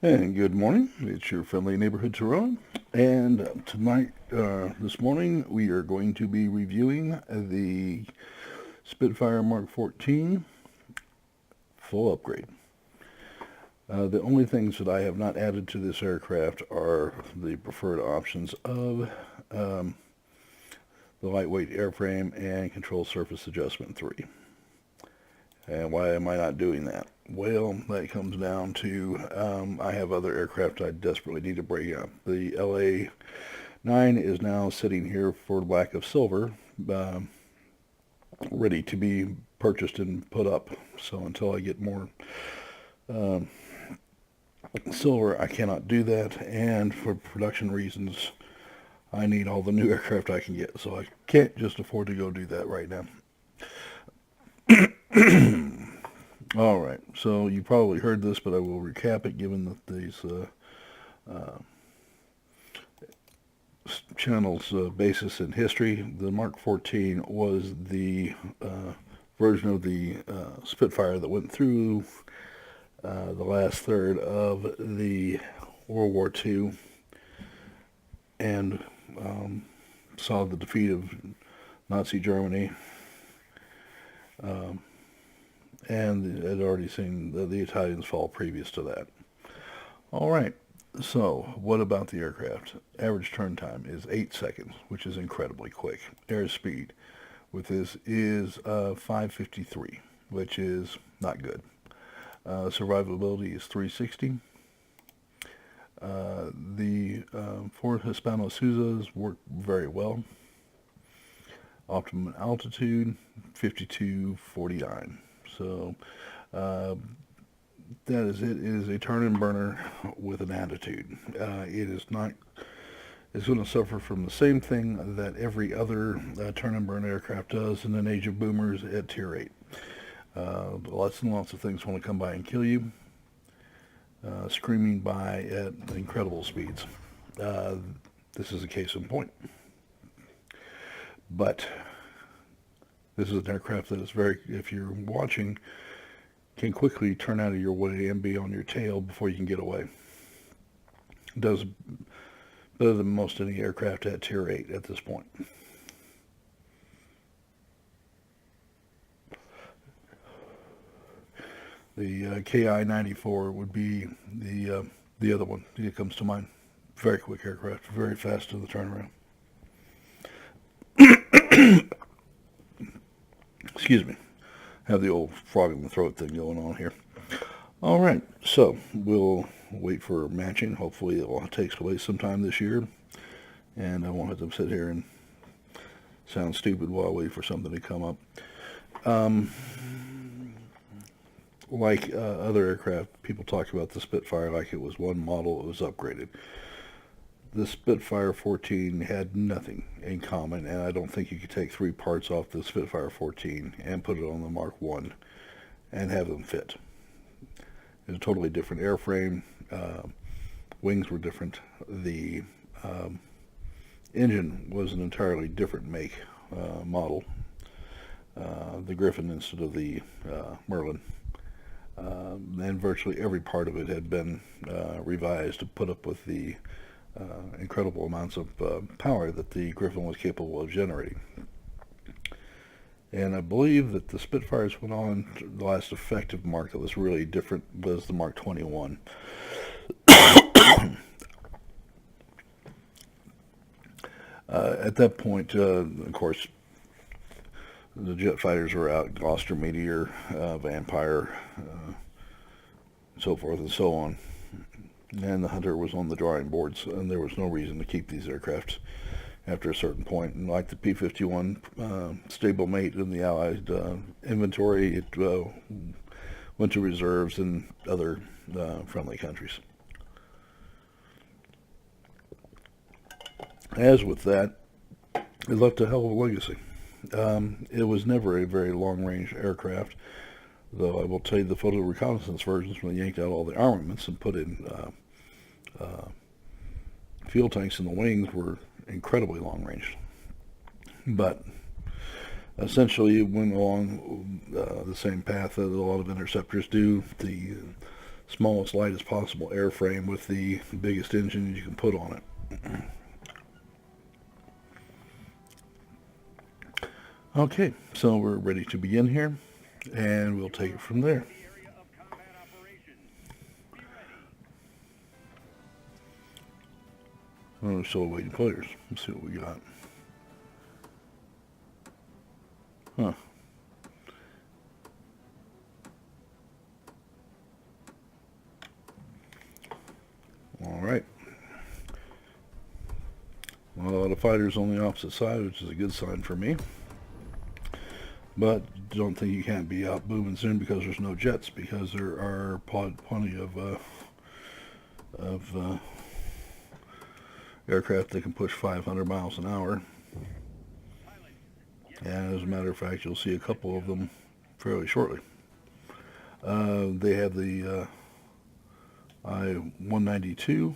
And good morning. It's your friendly neighborhood Tironan. And this morning, we are going to be reviewing the Spitfire Mark 14 full upgrade. The only things that I have not added to this aircraft are the preferred options of the lightweight airframe and control surface adjustment 3. And why am I not doing that? Well, that comes down to I have other aircraft I desperately need to bring up. The LA-9 is now sitting here for lack of silver, ready to be purchased and put up. So until I get more uh, silver, I cannot do that. And for production reasons, I need all the new aircraft I can get. So I can't just afford to go do that right now. All right, so you probably heard this, but I will recap it given that these channel's basis in history. The Mark 14 was the version of the Spitfire that went through the last third of the World War II and saw the defeat of Nazi Germany. And had already seen the Italians fall previous to that. All right, so what about the aircraft? Average turn time is 8 seconds, which is incredibly quick. Airspeed with this is 553, which is not good. Survivability is 360. The Ford Hispano-Suzas work very well. Optimum altitude, 5249. So that is it. It is a turn and burner with an attitude. It is not. It's going to suffer from the same thing that every other turn and burn aircraft does in an age of boomers at Tier 8. Lots and lots of things want to come by and kill you, screaming by at incredible speeds. This is a case in point. But this is an aircraft that is very, if you're watching, can quickly turn out of your way and be on your tail before you can get away. It does better than most any aircraft at Tier 8 at this point. The KI-94 would be the other one that comes to mind. Very quick aircraft, very fast to the turnaround. Excuse me. Have the old frog in the throat thing going on here. All right, so we'll wait for matching. Hopefully it will take place sometime this year, and I won't have to sit here and sound stupid while I wait for something to come up. Like other aircraft, people talk about the Spitfire like it was one model, it was upgraded. The Spitfire 14 had nothing in common, and I don't think you could take 3 parts off the Spitfire 14 and put it on the Mark 1 and have them fit. It's a totally different airframe. Wings were different. The engine was an entirely different make model. The Griffin instead of the Merlin. And virtually every part of it had been revised to put up with the incredible amounts of power that the Griffin was capable of generating. And I believe that the Spitfires went on, the last effective Mark that was really different was the Mark 21. At that point, of course, the jet fighters were out, Gloucester Meteor, Vampire, so forth and so on. And the Hunter was on the drawing boards, and there was no reason to keep these aircraft after a certain point. And like the P-51 stablemate in the Allied inventory, it went to reserves in other friendly countries. As with that, it left a hell of a legacy. It was never a very long-range aircraft, though I will tell you the photo reconnaissance versions, when they yanked out all the armaments and put in fuel tanks in the wings, were incredibly long-range. But essentially it went along the same path that a lot of interceptors do. The smallest, lightest possible airframe with the biggest engine you can put on it. Okay, so we're ready to begin here, and we'll take it from there. We're still awaiting players. Let's see what we got. Huh. All right. Well, a lot of fighters on the opposite side, which is a good sign for me. But don't think you can't be out booming soon because there's no jets, because there are plenty of aircraft that can push 500 miles an hour. And as a matter of fact, you'll see a couple of them fairly shortly. They have the I-192.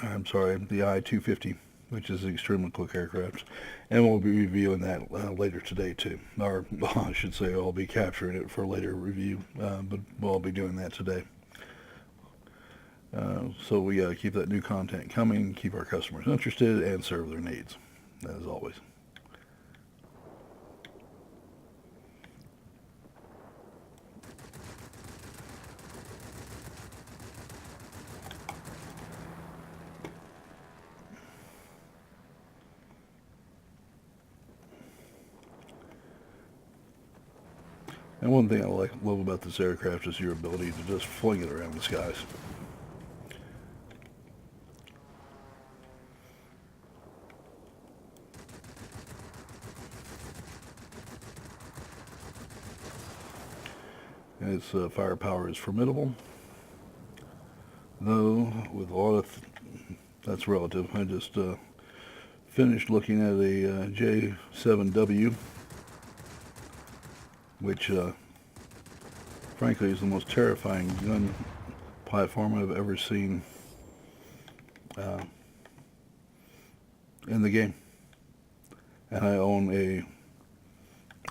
I'm sorry, the I-250, which is an extremely quick aircraft. And we'll be reviewing that later today, too. Or, I should say, I'll be capturing it for later review, but we'll be doing that today. So we got to keep that new content coming, keep our customers interested, and serve their needs, as always. And one thing I love about this aircraft is your ability to just fling it around the skies. Its firepower is formidable, though with a lot of that's relative. I just finished looking at a J7W, which frankly is the most terrifying gun platform I've ever seen in the game. And I own a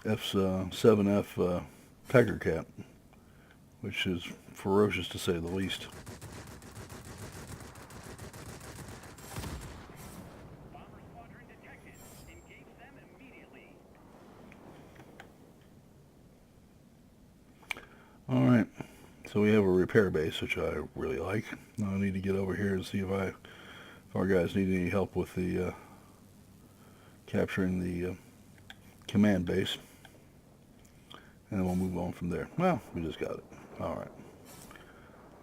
F7F Tiger Cat, which is ferocious to say the least. Alright, so we have a repair base, which I really like. Now I need to get over here and see if our guys need any help with the capturing the command base. And then we'll move on from there. Well, we just got it. Alright.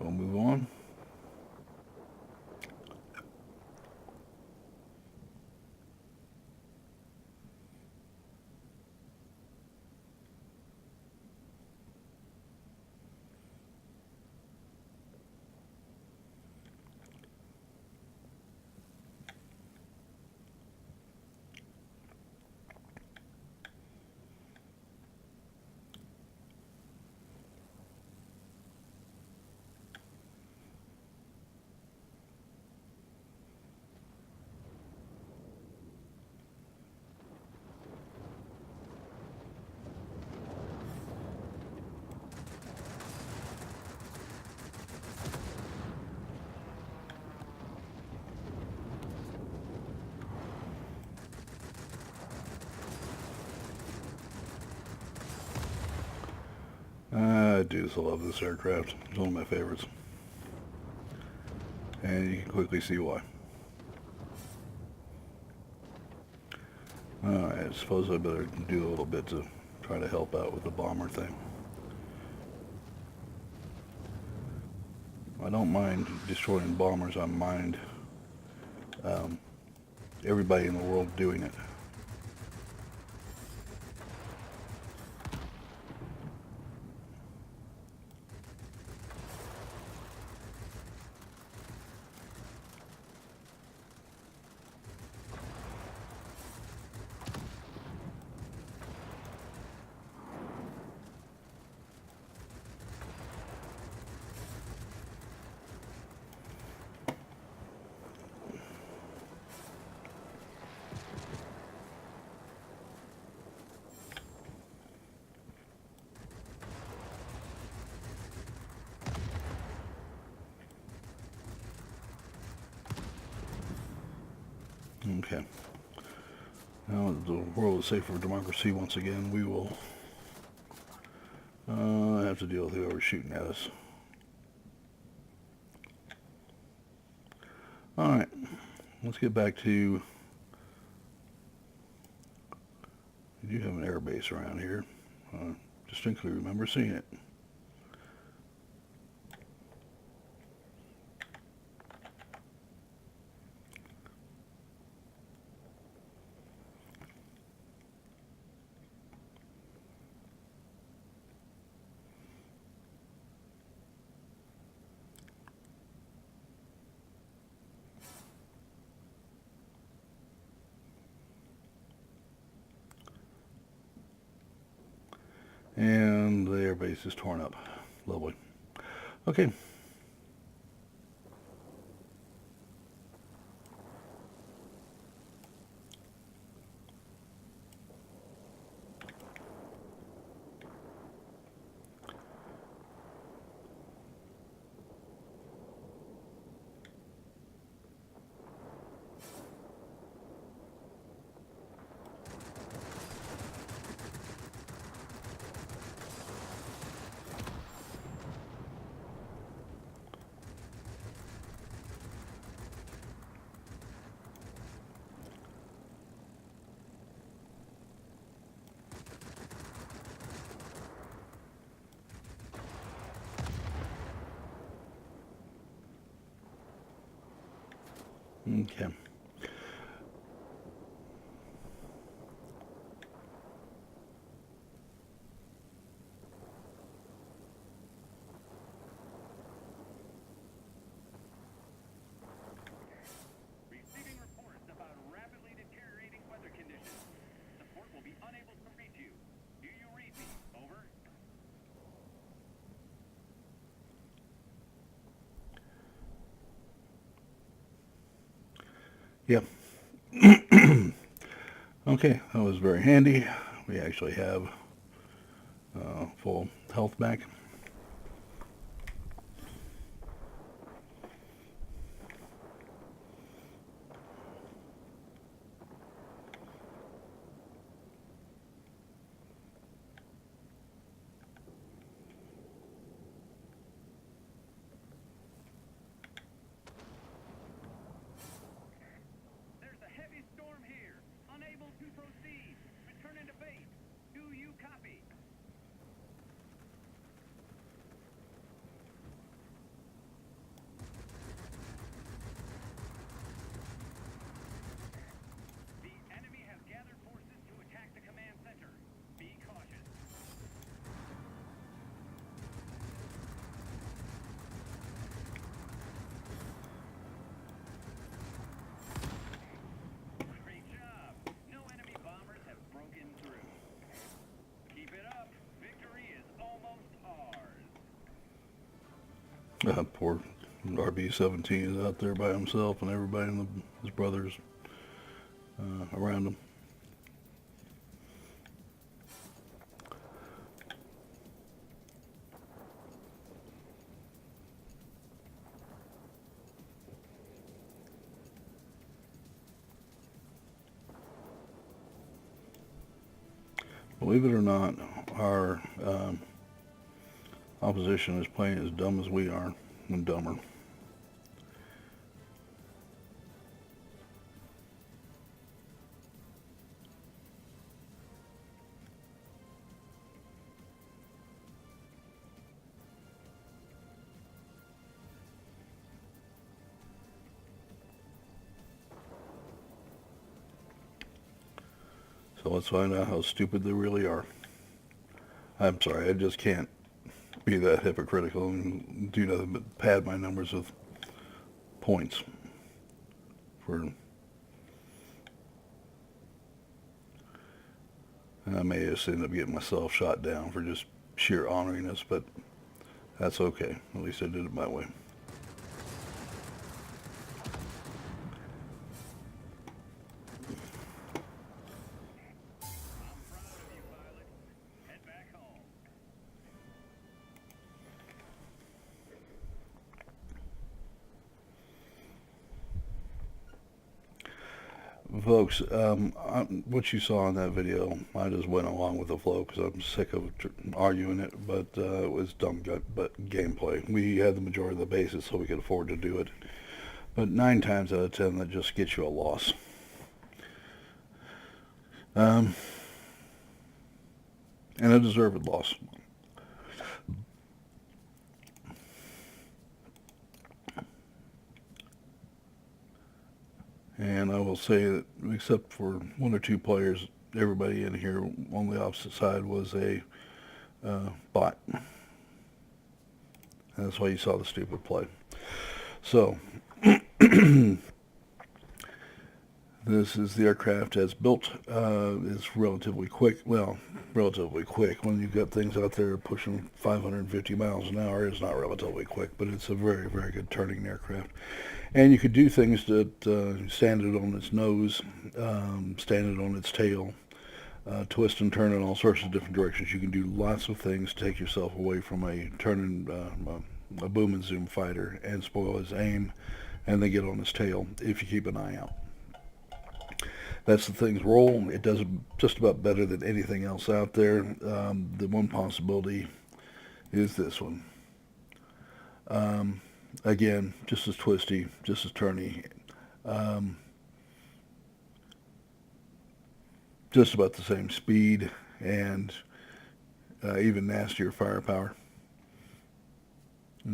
We'll move on. I do so love this aircraft. It's one of my favorites. And you can quickly see why. Alright, I suppose I better do a little bit to try to help out with the bomber thing. I don't mind destroying bombers. I mind everybody in the world doing it. Okay. Now that the world is safe for democracy once again, we will have to deal with whoever's shooting at us. Alright, let's get back to... We do have an air base around here. Distinctly remember seeing it. And the airbase is torn up. Lovely. Okay. Okay. Receiving reports about rapidly deteriorating weather conditions. Support will be unable to reach you. Do you read me? Over. Yep. Okay, that was very handy. We actually have full health back. There's a heavy storm here. Unable to proceed. Returning to base. Do you copy? The enemy has gathered forces to attack the command center. Be cautious. Great job. No enemy bombers have broken through. Keep it up. Victory is almost ours. Poor RB-17 is out there by himself, and everybody and his brothers around him. Believe it or not, our opposition is playing as dumb as we are, and dumber. So let's find out how stupid they really are. I'm sorry, I just can't be that hypocritical and do nothing but pad my numbers with points for... I may just end up getting myself shot down for just sheer honoriness, but that's okay. At least I did it my way. I'm proud of you, pilot. Head back home. folks, what you saw in that video, I just went along with the flow because I'm sick of arguing it, but it was dumb but gameplay. We had the majority of the bases, so we could afford to do it. But 9 times out of 10, that just gets you a loss. And a deserved loss. And I will say that, except for 1 or 2 players, everybody in here on the opposite side was a bot. And that's why you saw the stupid play. So, this is the aircraft as built. It's relatively quick. Well, relatively quick. When you've got things out there pushing 550 miles an hour, it's not relatively quick, but it's a very, very good turning aircraft. And you could do things that stand it on its nose, stand it on its tail, twist and turn in all sorts of different directions. You can do lots of things to take yourself away from a turning a boom and zoom fighter and spoil his aim and then get on his tail if you keep an eye out. That's the thing's role. It does it just about better than anything else out there. The one possibility is this one. Again, just as twisty, just as turny. Just about the same speed and even nastier firepower.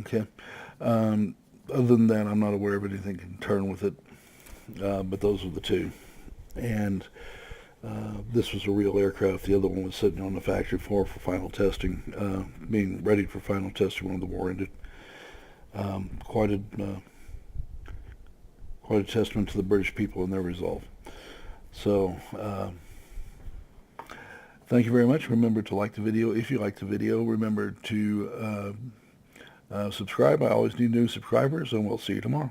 Okay. Other than that, I'm not aware of anything can turn with it. But those are the 2. And this was a real aircraft. The other one was sitting on the factory floor for final testing, being ready for final testing when the war ended. Quite a testament to the British people and their resolve. So, thank you very much. Remember to like the video. If you like the video, remember to subscribe. I always need new subscribers, and we'll see you tomorrow.